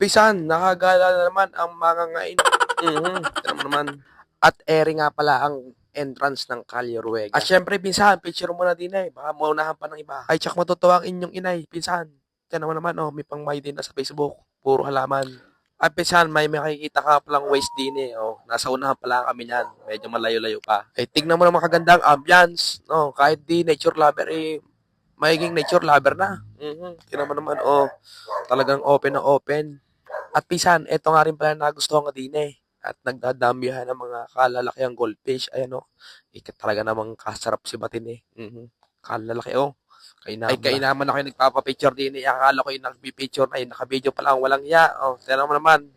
Pisan, nakagala na naman ang mga ngain. Tignan mo naman. At ere nga pala ang entrance ng Calle Ruega. At syempre, pinsan, picture mo na din eh. Baka maunahan pa ng iba. Ay, tsak matutuwa ang inyong inay, pinsan. Tignan mo naman, oh, may pang-my din na sa Facebook. Puro halaman. Ay, pinsan, may makikita ka palang waste din eh. Oh, nasa unahan pala kami niyan. Medyo malayo-layo pa. Eh, tignan mo naman kagandang ambience. No, kahit di nature lover eh, magiging nature lover na. Tignan mo naman, oh, talagang open na open. At pisan, eto nga rin pala nagustuhan ko din eh. At nagdadamihan ng mga kalalakihang goldfish. Ayan o. Talaga namang kasarap si Batin eh. Kalalaki o. Ay, kainaman ako yung nagpapapicture din eh. Akala ko yung nagpipicture na yun. Naka-video pa lang. Walang iya. O, tignan mo naman.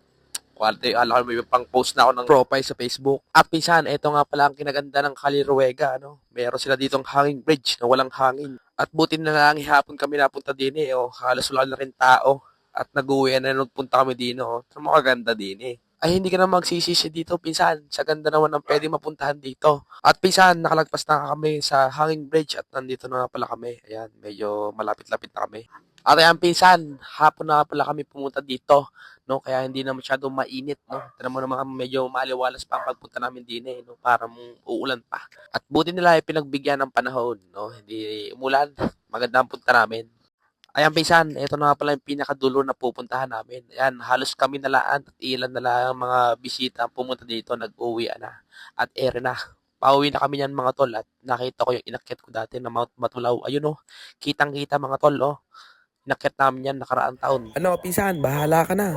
Quality. Akala ko may pang post na ako ng profile sa Facebook. At pisan, eto nga pala ang kinaganda ng Calle Ruega. Ano? Meron sila ditong hanging bridge na walang hangin. At buti na lang hapon kami napunta din eh. O, halos wala na rin tao. At nag-uwi na nagpunta kami din. O, makaganda din eh. Ay, hindi ka na magsisisi dito, pinsan. Sa ganda naman ang pwede mapuntahan dito. At pinsan, nakalagpas na kami sa hanging bridge at nandito na nga pala kami. Ayan, medyo malapit-lapit na kami. At ayan, pinsan, hapon na pala kami pumunta dito. No, kaya hindi na masyadong mainit, no. Tignan mo naman medyo maliwalas pa ang pagpunta namin din eh, no, para mong uulan pa. At buti nila ay pinagbigyan ng panahon, no. Hindi umulan. Maganda ang punta namin. Ayan, pinsan, ito na nga pala yung pinakadulo na pupuntahan namin. Ayan, halos kami nalaan at ilan na lang ang mga bisita ang pumunta dito, nag-uwi na. At ere na. Pauwi na kami niyan mga tol at nakita ko yung inakyat ko dati na Mount Matulaw. Ayun oh, kitang-kita mga tol oh. Inakyat namin yan nakaraang taon. Ano, pinsan, bahala ka na.